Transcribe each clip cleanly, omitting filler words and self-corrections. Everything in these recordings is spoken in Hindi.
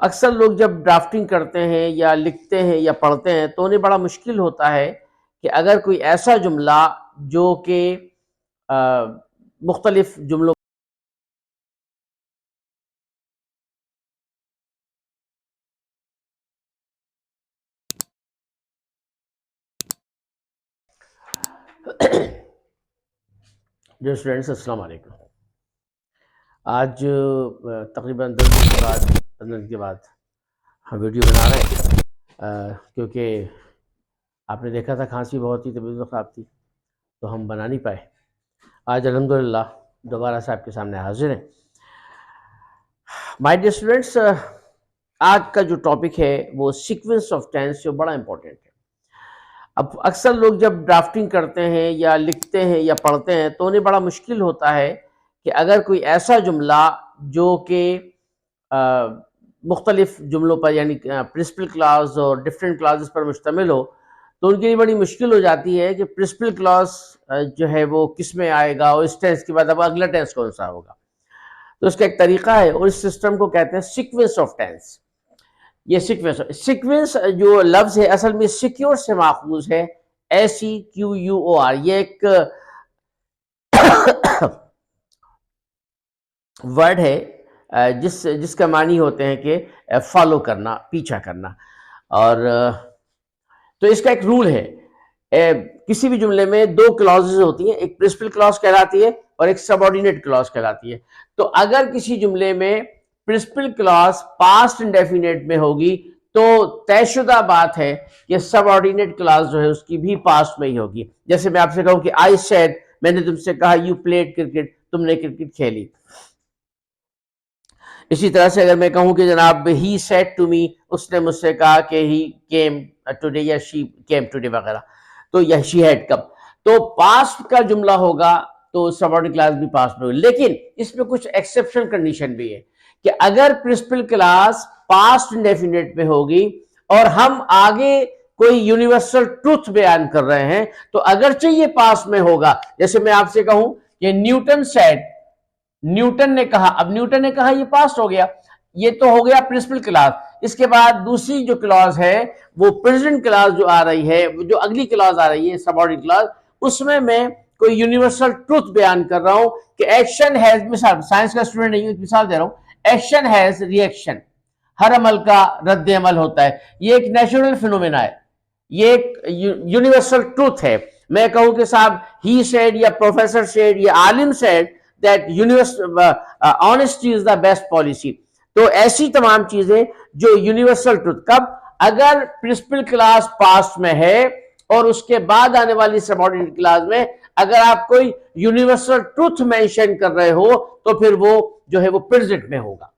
अक्सर लोग जब ड्राफ्टिंग करते हैं या लिखते हैं या पढ़ते हैं तो उन्हें बड़ा मुश्किल होता है कि अगर कोई ऐसा जुमला जो कि अ, मुख्तलिफ जुमलों जो स्टूडेंट्स अस्सलाम वालेकुम। आज तकरीबन 10 दिन के बाद 15 दिन के बाद हम वीडियो बना रहे हैं क्योंकि आपने देखा था खांसी बहुत ही तबीयत ख़राब थी तो हम बना नहीं पाए। आज अल्हम्दुलिल्लाह दोबारा से आपके सामने हाजिर हैं। माय डियर स्टूडेंट्स, आज का जो टॉपिक है वो सीक्वेंस ऑफ टेंस जो बड़ा इंपॉर्टेंट है। अब अक्सर लोग जब ड्राफ्टिंग करते हैं या लिखते हैं या पढ़ते हैं तो उन्हें बड़ा मुश्किल होता है कि अगर कोई ऐसा जुमला जो कि मुख्तलिफ जुमलों पर यानी प्रिंसिपल क्लॉज और डिफरेंट क्लॉजेस पर मुश्तमिल हो तो उनके लिए बड़ी मुश्किल हो जाती है कि प्रिंसिपल क्लॉज जो है वो किस में आएगा और इस टेंस के बाद अब अगला टेंस कौन सा होगा। तो इसका एक तरीका है और इस सिस्टम को कहते हैं सीक्वेंस ऑफ टेंस। ये सीक्वेंस जो लफ्ज है असल में सिक्योर से माखूज है, SEQUOR। ये एक वर्ड है जिसका मानी होते हैं कि फॉलो करना, पीछा करना। और तो इसका एक रूल है, किसी भी जुमले में दो क्लॉजेज होती हैं, एक प्रिंसिपल क्लॉज कहलाती है और एक सबऑर्डिनेट क्लॉज कहलाती है। तो अगर किसी जुमले में प्रिंसिपल क्लॉज पास्ट इंडेफिनिट में होगी तो तयशुदा बात है कि सबऑर्डिनेट क्लॉज जो है उसकी भी पास्ट में ही होगी। जैसे मैं आपसे कहूं कि आई सेड, मैंने तुमसे कहा यू प्लेड क्रिकेट, तुमने क्रिकेट खेली। इसी तरह से अगर मैं कहूं कि जनाब ही सेड टू मी, उसने मुझसे कहा कि ही केम टुडे या शी केम टुडे वगैरह, तो या शी हैड कम। तो पास्ट का जुमला होगा तो सबऑर्डिनेट क्लास भी पास्ट में होगी। लेकिन इसमें कुछ एक्सेप्शन कंडीशन भी है कि अगर प्रिंसिपल क्लास पास्ट इंडेफिनिट में होगी और हम आगे कोई यूनिवर्सल ट्रूथ बयान कर रहे हैं तो अगरचे ये पास्ट में होगा, जैसे मैं आपसे कहूं कि न्यूटन सेड, न्यूटन ने कहा, अब न्यूटन ने कहा ये पास्ट हो गया, ये तो हो गया प्रिंसिपल क्लॉज। इसके बाद दूसरी जो क्लॉज है वो प्रेजेंट क्लॉज जो आ रही है, जो अगली क्लॉज आ रही है सबऑर्डिनेट क्लॉज, उसमें मैं कोई यूनिवर्सल ट्रूथ बयान कर रहा हूं कि एक्शन हैज, मिसाल साइंस का स्टूडेंट नहीं हूं, मिसाल दे रहा हूं, एक्शन हैज रिएक्शन, हर अमल का रद्द अमल होता है। ये एक नेचुरल फिनोमेना है, ये एक यूनिवर्सल ट्रूथ है। मैं कहूं कि साहब ही सेड या प्रोफेसर सेड या आलिम said that honesty is the best policy. तो ऐसी तमाम चीजें जो यूनिवर्सल ट्रूथ, कब अगर प्रिंसिपल क्लास पास्ट में है और उसके बाद आने वाली सबऑर्डिनेट क्लास में अगर आप कोई यूनिवर्सल ट्रूथ मेंशन कर रहे हो तो फिर वो जो है वो प्रेजेंट में होगा।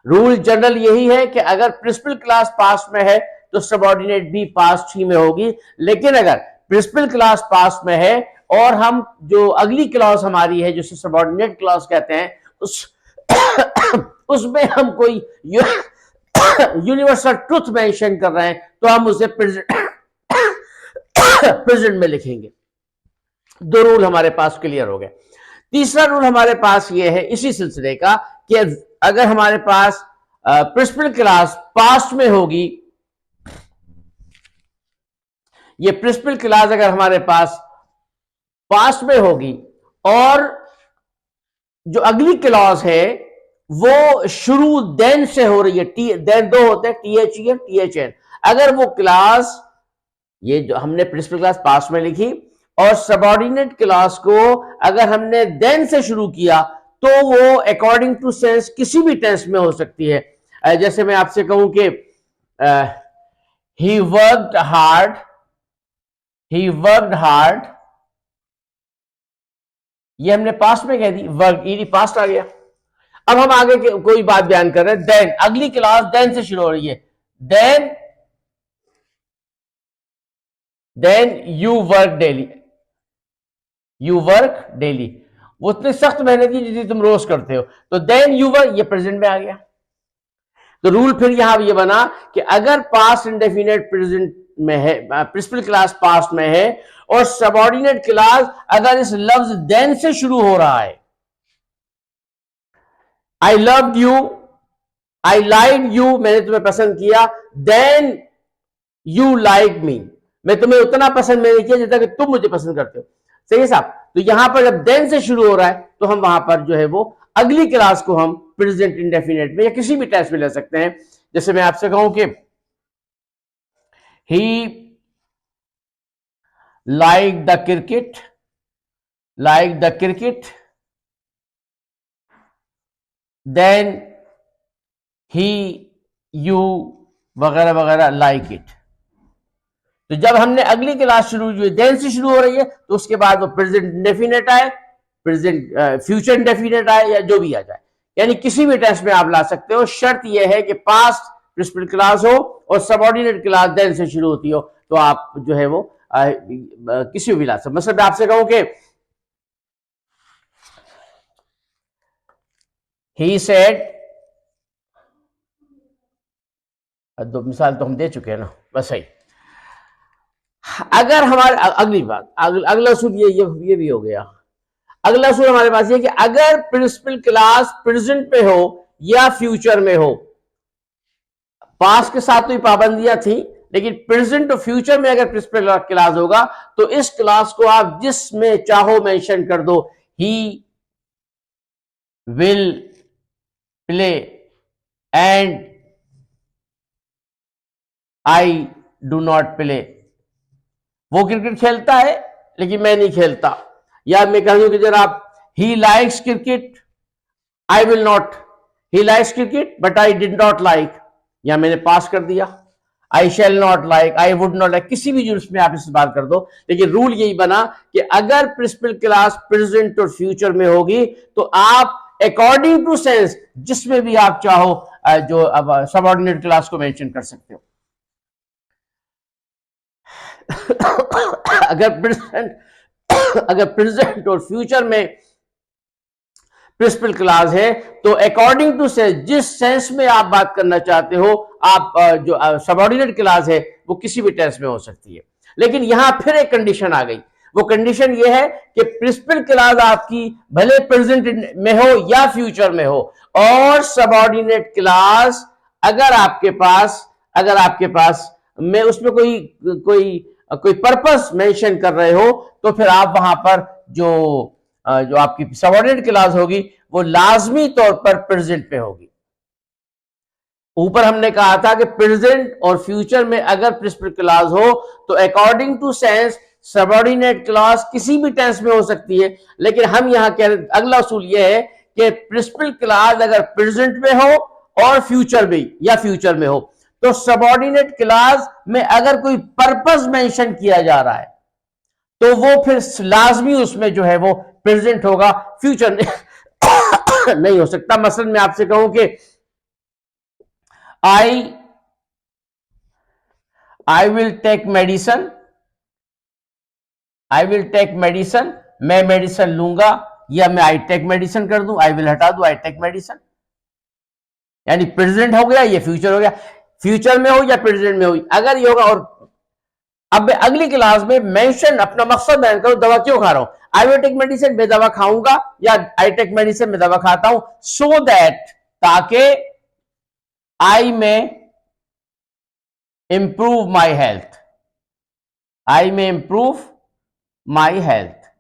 रूल जनरल यही है कि अगर प्रिंसिपल क्लास पास्ट में है तो सबऑर्डिनेट भी पास्ट ही में होगी। लेकिन अगर प्रिंसिपल क्लास पास्ट में है और हम जो अगली क्लॉज हमारी है जिसे सबऑर्डिनेट क्लॉज कहते हैं उसमें हम कोई यूनिवर्सल ट्रूथ मेंशन कर रहे हैं तो हम उसे प्रेजेंट में लिखेंगे। दो रूल हमारे पास क्लियर हो गए। तीसरा रूल हमारे पास ये है इसी सिलसिले का कि अगर हमारे पास प्रिंसिपल क्लास पास्ट में होगी, ये प्रिंसिपल क्लास अगर हमारे पास पास्ट में होगी और जो अगली क्लॉज है वो शुरू देन से हो रही है, देन दो होते हैं, THE THN। अगर वो क्लास, ये जो हमने प्रिंसिपल क्लास पास्ट में लिखी और सबऑर्डिनेट क्लास को अगर हमने देन से शुरू किया तो वो अकॉर्डिंग टू सेंस किसी भी टेंस में हो सकती है। जैसे मैं आपसे कहूं कि he worked hard, he worked hard, ये हमने पास्ट में कह दी, वर्क ई पास्ट आ गया। अब हम आगे कोई बात बयान कर रहे हैं, देन अगली क्लास देन से शुरू हो रही है, then you work daily, you work daily, वो उतनी सख्त मेहनत की जितनी तुम रोज करते हो, तो देन यू वर्क ये प्रेजेंट में आ गया। तो रूल फिर यहां ये बना कि अगर पास्ट इंडेफिनिट प्रेजेंट में है, प्रिंसिपल क्लास पास्ट में है और सबऑर्डिनेट क्लास अगर इस लफ्ज देन से शुरू हो रहा है, I loved you I like you, मैंने तुम्हें पसंद किया, देन यू लाइक मी, मैं तुम्हें उतना पसंद मैंने किया जितना कि तुम मुझे पसंद करते हो। सही है साहब। तो यहां पर जब देन से शुरू हो रहा है तो हम वहां पर जो है वो अगली क्लास को हम प्रेजेंट इंडेफिनेट में या किसी भी टेंस में ले सकते हैं। जैसे मैं आपसे कहूं कि he like the cricket, like the cricket, then he, you वगैरह वगैरह लाइक इट। तो जब हमने अगली क्लास शुरू हुई, देन से शुरू हो रही है, तो उसके बाद वो प्रेजेंट इंडेफिनेट आए, प्रेजेंट फ्यूचर इंडेफिनेट आए, या जो भी आ जाए, यानी किसी भी टेंस में आप ला सकते हो। शर्त यह है कि पास्ट प्रिंसिपल क्लास हो और सबऑर्डिनेट क्लास देन से शुरू होती हो, तो आप जो है वो किसी भी ला सकते। मतलब मैं आपसे कहूं कि ही सेड, दो मिसाल तो हम दे चुके हैं ना, बस सही। अगर हमारे अगली बात, अगला सूत्र ये भी हो गया। अगला सूत्र हमारे पास ये कि अगर प्रिंसिपल क्लास प्रेजेंट में हो या फ्यूचर में हो, पास्ट के साथ तो ये पाबंदियां थी, लेकिन प्रेजेंट और फ्यूचर में अगर प्रिंसिपल क्लास होगा तो इस क्लास को आप जिसमें चाहो मेंशन कर दो। He will play and I do not play, वो क्रिकेट खेलता है लेकिन मैं नहीं खेलता। या मैं कह दूं कि जनाब he likes cricket, I will not, he likes cricket but I did not like, या मैंने पास कर दिया। I shall not like, I would not like, किसी भी जुर्स में आप इस्तेमाल कर दो, लेकिन रूल यही बना कि अगर प्रिंसिपल क्लास प्रेजेंट और फ्यूचर में होगी तो आप अकॉर्डिंग टू सेंस जिसमें भी आप चाहो जो अब सबऑर्डिनेट क्लास को मेंशन कर सकते हो। अगर प्रेजेंट और फ्यूचर में प्रिंसिपल क्लास है तो अकॉर्डिंग टू सेंस, जिस सेंस में आप बात करना चाहते हो, आप जो सबऑर्डिनेट क्लास है वो किसी भी टेंस में हो सकती है। लेकिन यहां फिर एक कंडीशन आ गई। वो कंडीशन ये है कि प्रिंसिपल क्लास आपकी भले प्रेजेंट में हो या फ्यूचर में हो, और सबऑर्डिनेट क्लास अगर आपके पास में उसमें कोई पर्पस मेंशन कर रहे हो, तो फिर आप वहां पर जो आपकी सबऑर्डिनेट क्लास होगी वो लाजमी तौर पर प्रेजेंट पे होगी। ऊपर हमने कहा था कि प्रेजेंट और फ्यूचर में अगर प्रिंसिपल क्लास हो तो according to sense subordinate class किसी भी टेंस में हो सकती है। लेकिन हम यहां कह रहे, अगला असूल यह है कि प्रिंसिपल क्लास अगर प्रेजेंट में हो और फ्यूचर में हो, तो सबऑर्डिनेट क्लास में अगर कोई पर्पस मेंशन किया जा रहा है तो वो फिर लाजमी उसमें जो है वो प्रेजेंट होगा, फ्यूचर नहीं हो सकता। मसलन मैं आपसे कहूं कि I will take medicine, I will take medicine, मैं मेडिसन लूंगा, या मैं आई टेक मेडिसन कर दूं, आई विल हटा दूं, आई टेक मेडिसन, यानी प्रेजेंट हो गया, ये फ्यूचर हो गया। फ्यूचर में हो या प्रेजेंट में हो, अगर ये होगा। और अब मैं अगली क्लास में मेंशन अपना मकसद बयान करूं, दवा क्यों खा रहा हूं, आई विल टेक मेडिसिन, मैं दवा खाऊंगा, या आई टेक मेडिसिन, मैं दवा खाता हूं, सो दैट, ताकि आई में इंप्रूव माई हेल्थ, आई में इंप्रूव माई हेल्थ,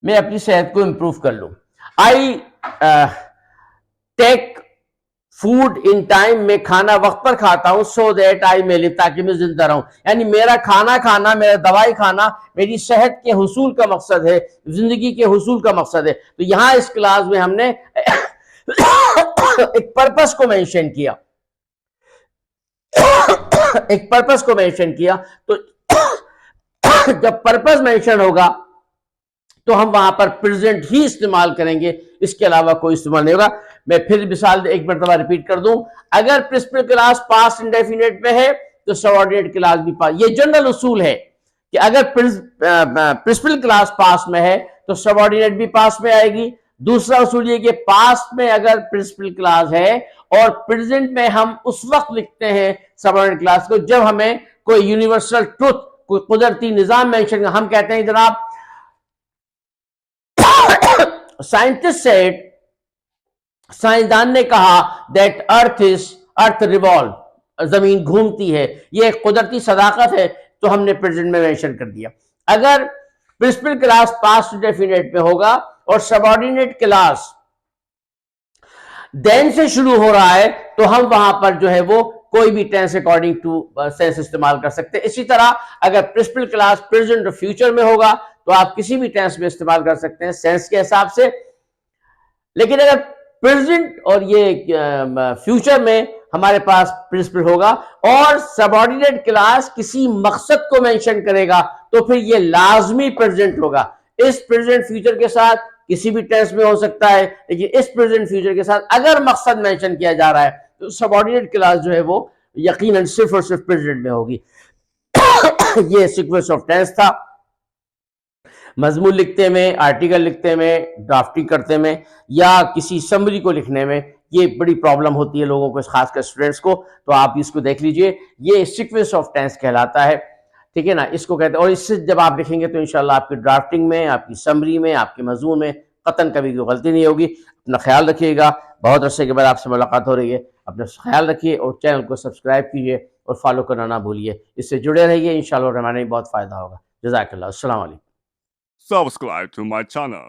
मैं अपनी सेहत को इंप्रूव कर लूं। I take food in time, में खाना वक्त पर खाता हूं, so that I may live, ताकि मैं जिंदा रहूं। यानी मेरा खाना खाना, मेरा दवाई खाना मेरी सेहत के हुसूल का मकसद है, जिंदगी के हुसूल का मकसद है। तो यहां इस क्लास में हमने एक पर्पस को मेंशन किया, एक पर्पस को मेंशन किया। तो जब पर्पस मेंशन होगा तो हम वहां पर प्रेजेंट ही इस्तेमाल करेंगे, इसके अलावा कोई इस्तेमाल नहीं होगा। मैं फिर मिसाल एक मरतबा रिपीट कर दूं, अगर प्रिंसिपल क्लास पास्ट इंडेफिनेट में है तो सबऑर्डिनेट क्लास भी पास। ये जनरल उसूल है कि अगर प्रिंसिपल क्लास पास्ट में है तो सबऑर्डिनेट भी पास में आएगी। दूसरा उसूल ये कि पास्ट में अगर प्रिंसिपल क्लास है और प्रेजेंट में हम उस वक्त लिखते हैं सबऑर्डिनेट क्लास को जब हमें कोई यूनिवर्सल ट्रुथ, कोई कुदरती निजाम मेंशन, हम कहते हैं जनाब scientists said साइंसदान ने कहा दैट अर्थ रिवॉल्व, जमीन घूमती है, ये एक कुदरती सदाकत है, तो हमने प्रेजेंट में मेंशन कर दिया। अगर प्रिंसिपल क्लास पास्ट डेफिनेट में होगा और सबऑर्डिनेट क्लास देन से शुरू हो रहा है, तो हम वहां पर जो है वो कोई भी टेंस अकॉर्डिंग टू सेंस इस्तेमाल कर सकते हैं। इसी तरह अगर प्रिंसिपल क्लास प्रेजेंट और फ्यूचर में होगा तो आप किसी भी टेंस में इस्तेमाल कर सकते हैं सेंस के हिसाब से। लेकिन अगर प्रेजेंट और ये फ्यूचर में हमारे पास प्रिंसिपल होगा और सबऑर्डिनेट क्लास किसी मकसद को मेंशन करेगा, तो फिर ये लाजमी प्रेजेंट होगा। इस प्रेजेंट फ्यूचर के साथ किसी भी टेंस में हो सकता है, लेकिन इस प्रेजेंट फ्यूचर के साथ अगर मकसद मेंशन किया जा रहा है तो सबऑर्डिनेट क्लास जो है वो यकीनन सिर्फ और सिर्फ प्रेजेंट में होगी। ये सीक्वेंस ऑफ टेंस था। मजमून लिखते में, आर्टिकल लिखते में, ड्राफ्टिंग करते में या किसी समरी को लिखने में ये बड़ी प्रॉब्लम होती है लोगों को, खासकर स्टूडेंट्स को। तो आप इसको देख लीजिए, ये सीक्वेंस ऑफ टेंस कहलाता है, ठीक है ना, इसको कहते हैं। और इससे जब आप लिखेंगे तो इंशाल्लाह आपकी ड्राफ्टिंग में, आपकी समरी में, आपके मजमून में कतन कभी कोई गलती नहीं होगी। अपना ख्याल रखिएगा। बहुत अरसे के बाद आपसे मुलाकात हो रही है। अपना ख्याल रखिए और चैनल को सब्सक्राइब कीजिए और फॉलो करना ना भूलिए। इससे जुड़े रहिए, इंशाल्लाह रहमान बहुत फ़ायदा होगा। जज़ाकल्लाह। अस्सलाम वालेकुम। Subscribe to my channel.